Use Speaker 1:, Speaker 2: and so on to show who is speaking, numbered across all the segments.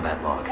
Speaker 1: Combat log.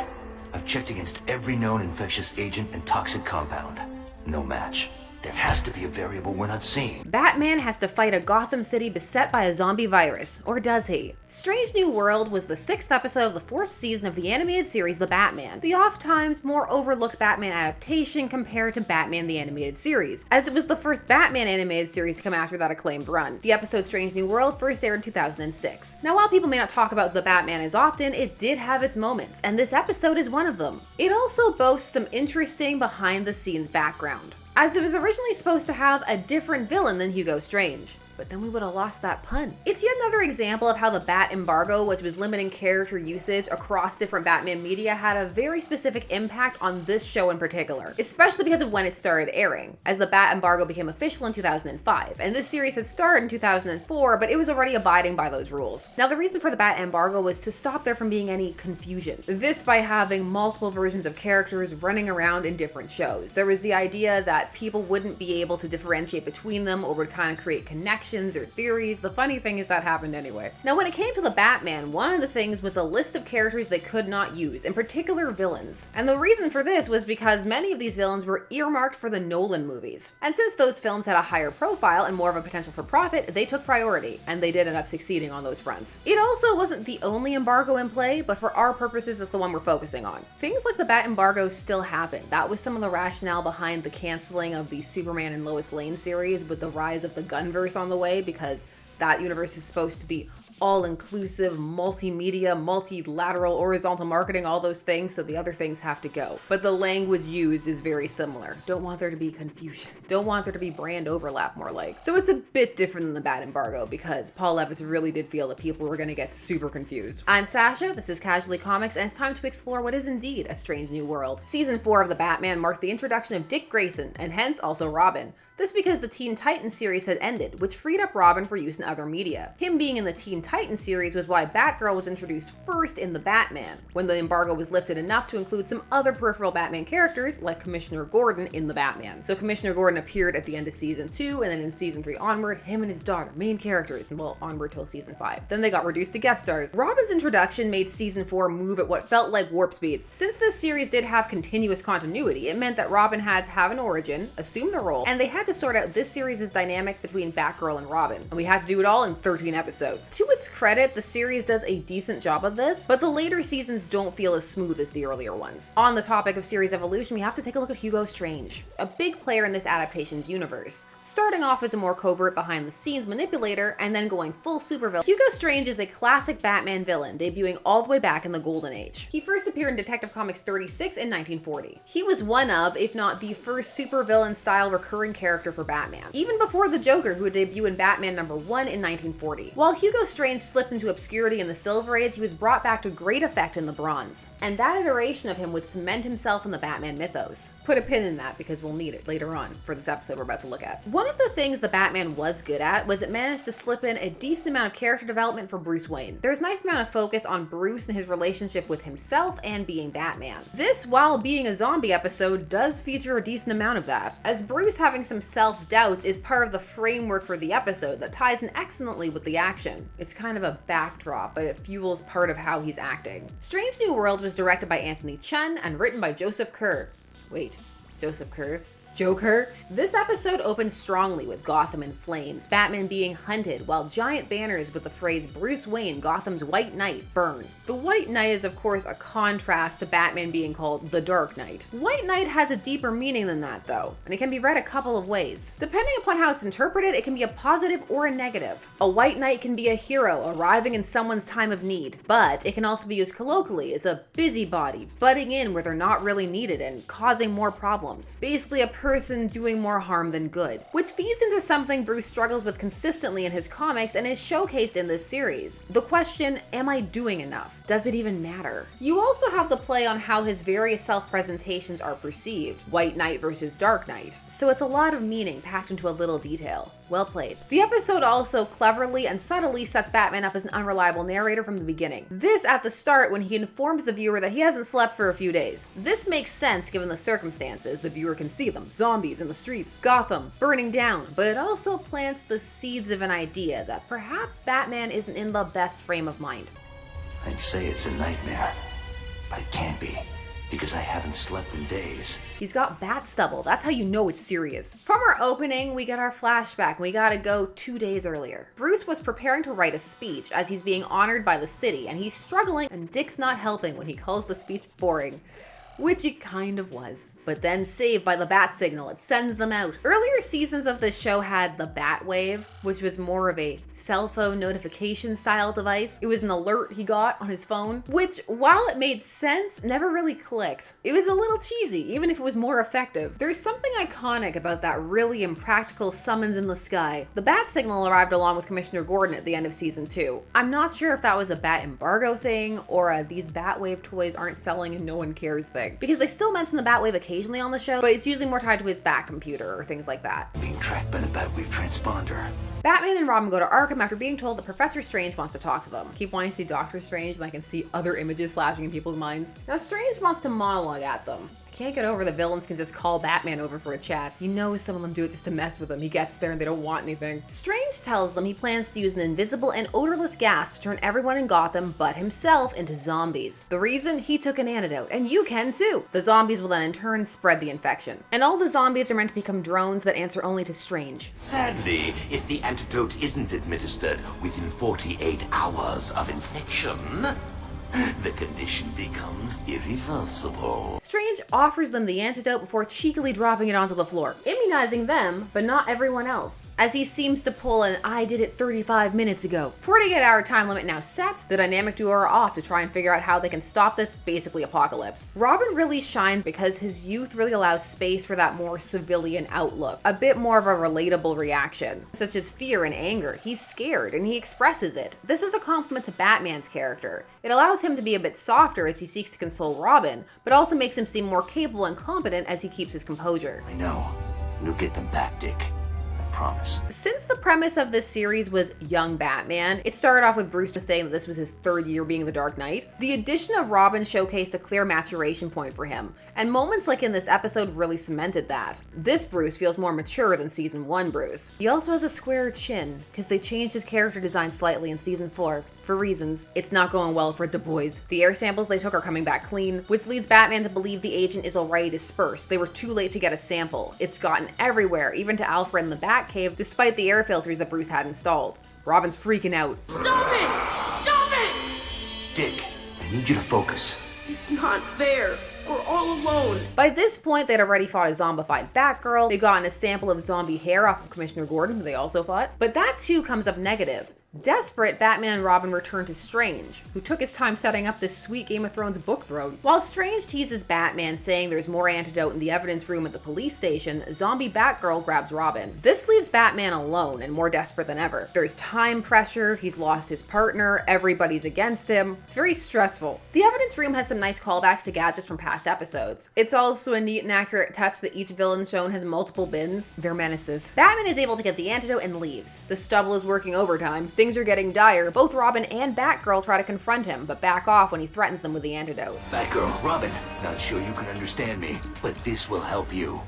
Speaker 1: I've checked against every known infectious agent and toxic compound. No match. There has to be a variable we're not seeing.
Speaker 2: Batman has to fight a Gotham City beset by a zombie virus, or does he? Strange New World was the 6th episode of the 4th season of the animated series The Batman, the oft-times more overlooked Batman adaptation compared to Batman the Animated Series, as it was the first Batman animated series to come after that acclaimed run. The episode Strange New World first aired in 2006. Now, while people may not talk about The Batman as often, it did have its moments, and this episode is one of them. It also boasts some interesting behind-the-scenes background, as it was originally supposed to have a different villain than Hugo Strange. But then we would have lost that pun. It's yet another example of how the Bat Embargo, which was limiting character usage across different Batman media, had a very specific impact on this show in particular, especially because of when it started airing, as the Bat Embargo became official in 2005, and this series had started in 2004, but it was already abiding by those rules. Now, the reason for the Bat Embargo was to stop there from being any confusion. This by having multiple versions of characters running around in different shows. There was the idea that people wouldn't be able to differentiate between them or would kind of create connections or theories. The funny thing is that happened anyway. Now, when it came to the Batman, one of the things was a list of characters they could not use, in particular villains. And the reason for this was because many of these villains were earmarked for the Nolan movies. And since those films had a higher profile and more of a potential for profit, they took priority, and they did end up succeeding on those fronts. It also wasn't the only embargo in play, but for our purposes, it's the one we're focusing on. Things like the Bat Embargo still happen. That was some of the rationale behind the canceling of the Superman and Lois Lane series with the rise of the Gunverse on the way, because that universe is supposed to be all-inclusive, multimedia, multilateral, horizontal marketing, all those things, so the other things have to go. But the language used is very similar. Don't want there to be confusion. Don't want there to be brand overlap, more like. So it's a bit different than the Bat Embargo, because Paul Levitz really did feel that people were gonna get super confused. I'm Sasha, this is Casually Comics, and it's time to explore what is indeed a strange new world. Season 4 of The Batman marked the introduction of Dick Grayson, and hence also Robin. This because the Teen Titans series had ended, which freed up Robin for use in other media. Him being in the Teen Titans series was why Batgirl was introduced first in The Batman, when the embargo was lifted enough to include some other peripheral Batman characters, like Commissioner Gordon in The Batman. So Commissioner Gordon appeared at the end of season 2, and then in season 3 onward, him and his daughter, main characters, and well, onward till season 5. Then they got reduced to guest stars. Robin's introduction made season 4 move at what felt like warp speed. Since this series did have continuous continuity, it meant that Robin had to have an origin, assume the role, and they had to sort out this series' dynamic between Batgirl and Robin. And we had to do it all in 13 episodes. To its credit, the series does a decent job of this, but the later seasons don't feel as smooth as the earlier ones. On the topic of series evolution, we have to take a look at Hugo Strange, a big player in this adaptation's universe. Starting off as a more covert behind-the-scenes manipulator and then going full supervillain, Hugo Strange is a classic Batman villain, debuting all the way back in the Golden Age. He first appeared in Detective Comics 36 in 1940. He was one of, if not the first supervillain-style recurring character for Batman, even before the Joker, who would debut in Batman #1 in 1940. While Hugo Strange slipped into obscurity in the Silver Age, he was brought back to great effect in the Bronze, and that iteration of him would cement himself in the Batman mythos. Put a pin in that because we'll need it later on for this episode we're about to look at. One of the things the Batman was good at was it managed to slip in a decent amount of character development for Bruce Wayne. There's a nice amount of focus on Bruce and his relationship with himself and being Batman. This, while being a zombie episode, does feature a decent amount of that, as Bruce having some self-doubts is part of the framework for the episode that ties in excellently with the action. It's kind of a backdrop, but it fuels part of how he's acting. Strange New World was directed by Anthony Chun and written by Joseph Kerr. Wait, Joseph Kerr? Joker? This episode opens strongly with Gotham in flames, Batman being hunted, while giant banners with the phrase "Bruce Wayne, Gotham's White Knight" burn. The White Knight is of course a contrast to Batman being called the Dark Knight. White Knight has a deeper meaning than that though, and it can be read a couple of ways. Depending upon how it's interpreted, it can be a positive or a negative. A White Knight can be a hero arriving in someone's time of need, but it can also be used colloquially as a busybody, butting in where they're not really needed and causing more problems. Basically a person doing more harm than good, which feeds into something Bruce struggles with consistently in his comics and is showcased in this series. The question, am I doing enough? Does it even matter? You also have the play on how his various self-presentations are perceived, White Knight versus Dark Knight, so it's a lot of meaning packed into a little detail. Well played. The episode also cleverly and subtly sets Batman up as an unreliable narrator from the beginning. This at the start when he informs the viewer that he hasn't slept for a few days. This makes sense given the circumstances, the viewer can see them. Zombies in the streets, Gotham burning down, but it also plants the seeds of an idea that perhaps Batman isn't in the best frame of mind.
Speaker 1: I'd say it's a nightmare, but can't be, because I haven't slept in days.
Speaker 2: He's got bat stubble. That's how you know it's serious. From our opening, we get our flashback. We gotta go 2 days earlier. Bruce was preparing to write a speech as he's being honored by the city, and he's struggling, and Dick's not helping when he calls the speech boring. Which it kind of was. But then saved by the bat signal, it sends them out. Earlier seasons of the show had the bat wave, which was more of a cell phone notification style device. It was an alert he got on his phone, which, while it made sense, never really clicked. It was a little cheesy, even if it was more effective. There's something iconic about that really impractical summons in the sky. The bat signal arrived along with Commissioner Gordon at the end of season 2. I'm not sure if that was a Bat Embargo thing, or a these Batwave toys aren't selling and no one cares thing. Because they still mention the Batwave occasionally on the show, but it's usually more tied to his Bat computer or things like that.
Speaker 1: Being tracked by the Batwave transponder.
Speaker 2: Batman and Robin go to Arkham after being told that Professor Strange wants to talk to them. Keep wanting to see Doctor Strange, and I can see other images flashing in people's minds. Now Strange wants to monologue at them. I can't get over the villains can just call Batman over for a chat. You know some of them do it just to mess with him. He gets there and they don't want anything. Strange tells them he plans to use an invisible and odorless gas to turn everyone in Gotham but himself into zombies. The reason? He took an antidote, and you can too. The zombies will then in turn spread the infection. And all the zombies are meant to become drones that answer only to Strange.
Speaker 3: Sadly, if the antidote isn't administered within 48 hours of infection, the condition becomes irreversible.
Speaker 2: Strange offers them the antidote before cheekily dropping it onto the floor, immunizing them, but not everyone else, as he seems to pull an I did it 35 minutes ago. 48-hour time limit now set, the dynamic duo are off to try and figure out how they can stop this basically apocalypse. Robin really shines because his youth really allows space for that more civilian outlook, a bit more of a relatable reaction, such as fear and anger. He's scared and he expresses it. This is a compliment to Batman's character. It allows him to be a bit softer as he seeks to console Robin, but also makes him seem more capable and competent as he keeps his composure.
Speaker 1: I know. You'll get them back, Dick. I promise.
Speaker 2: Since the premise of this series was young Batman, it started off with Bruce saying that this was his 3rd year being the Dark Knight. The addition of Robin showcased a clear maturation point for him, and moments like in this episode really cemented that. This Bruce feels more mature than season 1 Bruce. He also has a square chin, because they changed his character design slightly in season 4. For reasons, it's not going well for the boys. The air samples they took are coming back clean, which leads Batman to believe the agent is already dispersed. They were too late to get a sample. It's gotten everywhere, even to Alfred in the Batcave, despite the air filters that Bruce had installed. Robin's freaking out.
Speaker 4: Stop it! Stop it!
Speaker 1: Dick, I need you to focus.
Speaker 4: It's not fair. We're all alone.
Speaker 2: By this point, they'd already fought a zombified Batgirl. They'd gotten a sample of zombie hair off of Commissioner Gordon, who they also fought. But that too comes up negative. Desperate, Batman and Robin return to Strange, who took his time setting up this sweet Game of Thrones book throne. While Strange teases Batman, saying there's more antidote in the evidence room at the police station, zombie Batgirl grabs Robin. This leaves Batman alone and more desperate than ever. There's time pressure, he's lost his partner, everybody's against him. It's very stressful. The evidence room has some nice callbacks to gadgets from past episodes. It's also a neat and accurate touch that each villain shown has multiple bins. They're menaces. Batman is able to get the antidote and leaves. The stubble is working overtime. Things are getting dire. Both Robin and Batgirl try to confront him, but back off when he threatens them with the antidote.
Speaker 1: Batgirl, Robin, not sure you can understand me, but this will help you.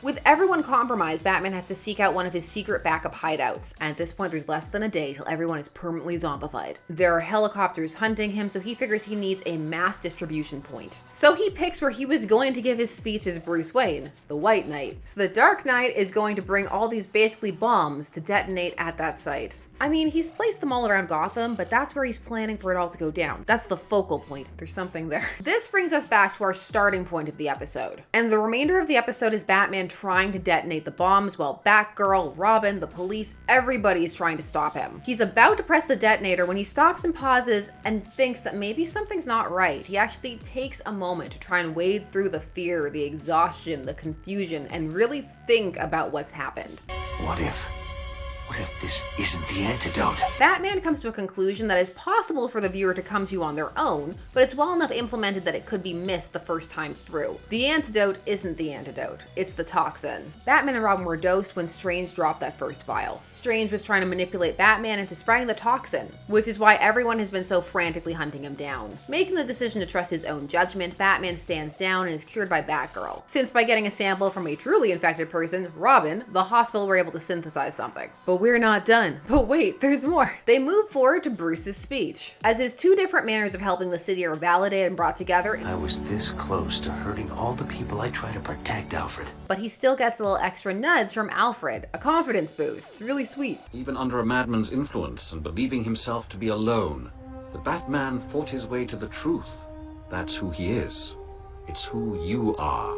Speaker 2: With everyone compromised, Batman has to seek out one of his secret backup hideouts. And at this point, there's less than a day till everyone is permanently zombified. There are helicopters hunting him, so he figures he needs a mass distribution point. So he picks where he was going to give his speech as Bruce Wayne, the White Knight. So the Dark Knight is going to bring all these basically bombs to detonate at that site. I mean, he's placed them all around Gotham, but that's where he's planning for it all to go down. That's the focal point. There's something there. This brings us back to our starting point of the episode. And the remainder of the episode is Batman trying to detonate the bombs while Batgirl, Robin, the police, everybody is trying to stop him. He's about to press the detonator when he stops and pauses and thinks that maybe something's not right. He actually takes a moment to try and wade through the fear, the exhaustion, the confusion, and really think about what's happened.
Speaker 1: What if this isn't the antidote?
Speaker 2: Batman comes to a conclusion that is possible for the viewer to come to on their own, but it's well enough implemented that it could be missed the first time through. The antidote isn't the antidote, it's the toxin. Batman and Robin were dosed when Strange dropped that first vial. Strange was trying to manipulate Batman into spreading the toxin, which is why everyone has been so frantically hunting him down. Making the decision to trust his own judgment, Batman stands down and is cured by Batgirl. Since by getting a sample from a truly infected person, Robin, the hospital were able to synthesize something. But we're not done. But wait, there's more. They move forward to Bruce's speech. As his two different manners of helping the city are validated and brought together,
Speaker 1: I was this close to hurting all the people I try to protect, Alfred.
Speaker 2: but he still gets a little extra nudge from Alfred, a confidence boost. Really sweet.
Speaker 5: Even under a madman's influence and believing himself to be alone, the Batman fought his way to the truth. That's who he is. It's who you are.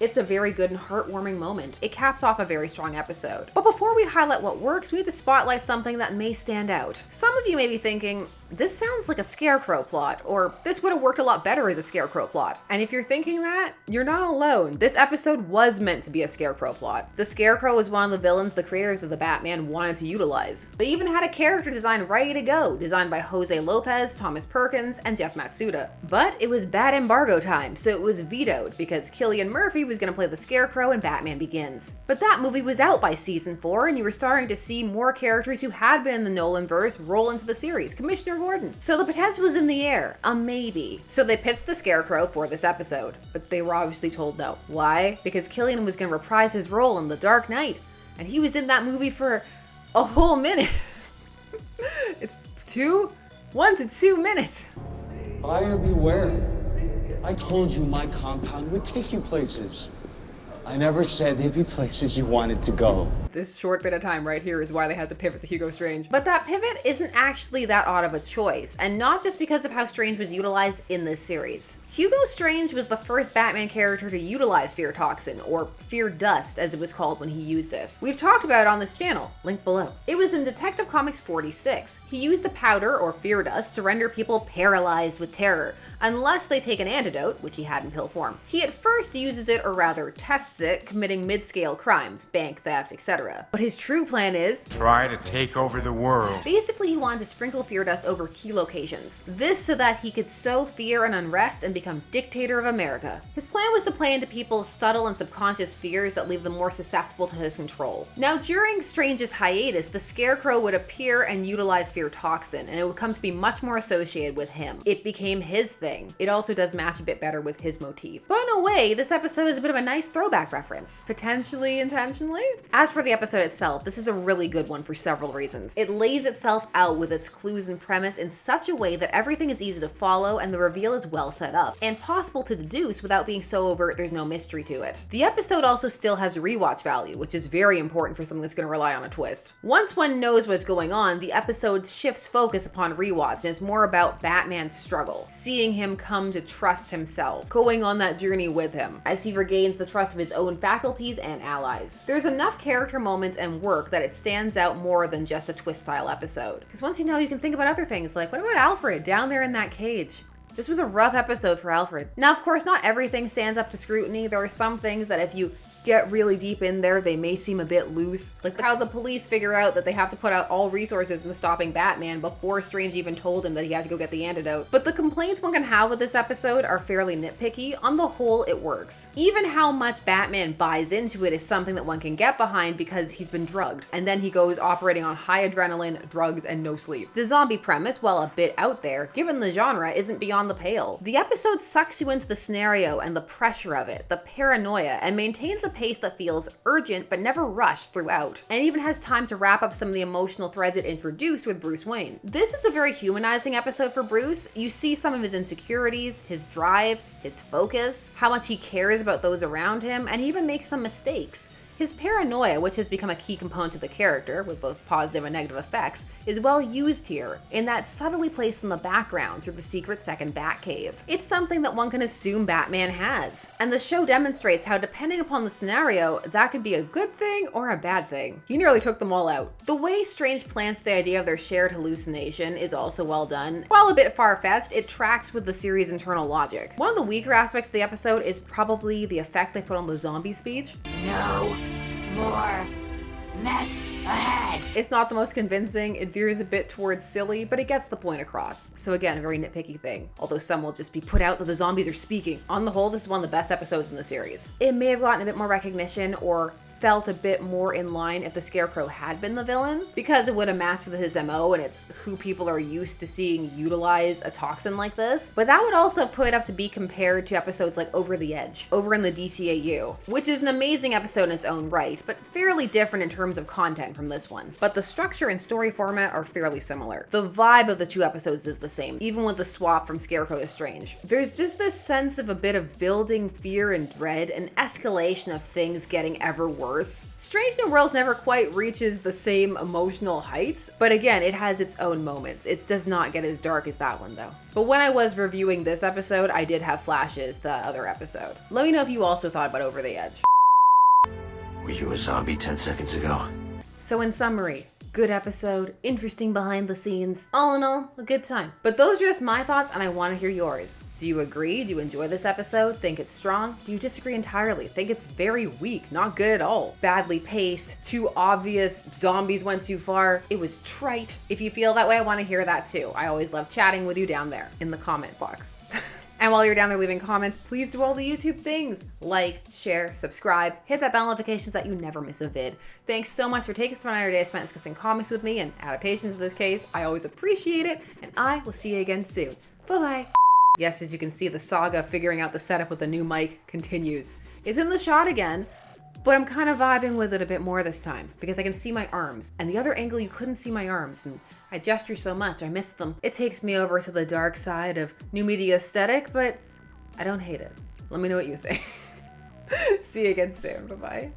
Speaker 2: It's a very good and heartwarming moment. It caps off a very strong episode. But before we highlight what works, we need to spotlight something that may stand out. Some of you may be thinking, this sounds like a Scarecrow plot, or this would have worked a lot better as a Scarecrow plot. And if you're thinking that, you're not alone. This episode was meant to be a Scarecrow plot. The Scarecrow was one of the villains the creators of the Batman wanted to utilize. They even had a character design ready to go, designed by Jose Lopez, Thomas Perkins, and Jeff Matsuda. But it was Bat Embargo time, so it was vetoed because Cillian Murphy was going to play the Scarecrow in Batman Begins. But that movie was out by season 4, and you were starting to see more characters who had been in the Nolanverse roll into the series. Commissioner Gordon. So the potential was in the air, a maybe. So they pitched the Scarecrow for this episode, but they were obviously told no. Why? Because Cillian was going to reprise his role in The Dark Knight, and he was in that movie for a whole minute. It's 1 to 2 minutes.
Speaker 6: Buyer beware. I told you my compound would take you places. I never said they'd be places you wanted to go.
Speaker 2: This short bit of time right here is why they had to pivot to Hugo Strange. But that pivot isn't actually that odd of a choice, and not just because of how Strange was utilized in this series. Hugo Strange was the first Batman character to utilize Fear Toxin, or Fear Dust as it was called when he used it. We've talked about it on this channel, link below. It was in Detective Comics 46. He used a powder, or Fear Dust, to render people paralyzed with terror, unless they take an antidote, which he had in pill form. He at first uses it, or rather tests it, committing mid-scale crimes, bank theft, etc. But his true plan is
Speaker 7: try to take over the world.
Speaker 2: basically he wanted to sprinkle Fear Dust over key locations. This so that he could sow fear and unrest and become dictator of America. His plan was to play into people's subtle and subconscious fears that leave them more susceptible to his control. Now during Strange's hiatus, the Scarecrow would appear and utilize Fear Toxin, and it would come to be much more associated with him. It became his thing. It also does match a bit better with his motif. But in a way, this episode is a bit of a nice throwback reference. Potentially intentionally? As for the episode itself, this is a really good one for several reasons. It lays itself out with its clues and premise in such a way that everything is easy to follow and the reveal is well set up, and possible to deduce without being so overt there's no mystery to it. The episode also still has rewatch value, which is very important for something that's going to rely on a twist. Once one knows what's going on, the episode shifts focus upon rewatch, and it's more about Batman's struggle, seeing him come to trust himself, going on that journey with him, as he regains the trust of his own faculties and allies. There's enough character moments and work that it stands out more than just a twist-style episode. Because once you know, you can think about other things, like what about Alfred down there in that cage? This was a rough episode for Alfred. Now, of course, not everything stands up to scrutiny. There are some things that if you get really deep in there, they may seem a bit loose. Like how the police figure out that they have to put out all resources into stopping Batman before Strange even told him that he had to go get the antidote. But the complaints one can have with this episode are fairly nitpicky. On the whole, it works. Even how much Batman buys into it is something that one can get behind because he's been drugged, and then he goes operating on high adrenaline, drugs, and no sleep. The zombie premise, while a bit out there, given the genre, isn't beyond the pale. The episode sucks you into the scenario and the pressure of it, the paranoia, and maintains a pace that feels urgent but never rushed throughout, and even has time to wrap up some of the emotional threads it introduced with Bruce Wayne. This is a very humanizing episode for Bruce. You see some of his insecurities, his drive, his focus, how much he cares about those around him, and he even makes some mistakes. His paranoia, which has become a key component of the character, with both positive and negative effects, is well used here, in that subtly placed in the background through the secret second Batcave. It's something that one can assume Batman has, and the show demonstrates how, depending upon the scenario, that could be a good thing or a bad thing. He nearly took them all out. The way Strange plants the idea of their shared hallucination is also well done. While a bit far-fetched, it tracks with the series' internal logic. One of the weaker aspects of the episode is probably the effect they put on the zombie speech.
Speaker 8: No more mess ahead.
Speaker 2: It's not the most convincing, it veers a bit towards silly, but it gets the point across. So again, a very nitpicky thing. Although some will just be put out that the zombies are speaking. On the whole, this is one of the best episodes in the series. It may have gotten a bit more recognition or felt a bit more in line if the Scarecrow had been the villain, because it would have matched with his MO and it's who people are used to seeing utilize a toxin like this. But that would also put it up to be compared to episodes like Over the Edge, over in the DCAU, which is an amazing episode in its own right, but fairly different in terms of content from this one. But the structure and story format are fairly similar. The vibe of the two episodes is the same, even with the swap from Scarecrow to Strange. There's just this sense of a bit of building fear and dread and escalation of things getting ever worse. Strange New Worlds never quite reaches the same emotional heights, but again, it has its own moments. It does not get as dark as that one though. But when I was reviewing this episode, I did have flashes to that other episode. Let me know if you also thought about Over the Edge.
Speaker 1: Were you a zombie 10 seconds ago?
Speaker 2: So in summary, good episode, interesting behind the scenes. All in all, a good time. But those are just my thoughts and I want to hear yours. Do you agree? Do you enjoy this episode? Think it's strong? Do you disagree entirely? Think it's very weak, not good at all? Badly paced, too obvious, zombies went too far, it was trite. If you feel that way, I want to hear that too. I always love chatting with you down there in the comment box. And while you're down there leaving comments, please do all the YouTube things. Like, share, subscribe, hit that bell notification so that you never miss a vid. Thanks so much for taking some of your day spent discussing comics with me and adaptations in this case. I always appreciate it, and I will see you again soon. Bye-bye. Yes, as you can see, the saga figuring out the setup with the new mic continues. It's in the shot again, but I'm kind of vibing with it a bit more this time because I can see my arms. And the other angle, you couldn't see my arms, and I gesture so much, I miss them. It takes me over to the dark side of new media aesthetic, but I don't hate it. Let me know what you think. See you again soon. Bye-bye.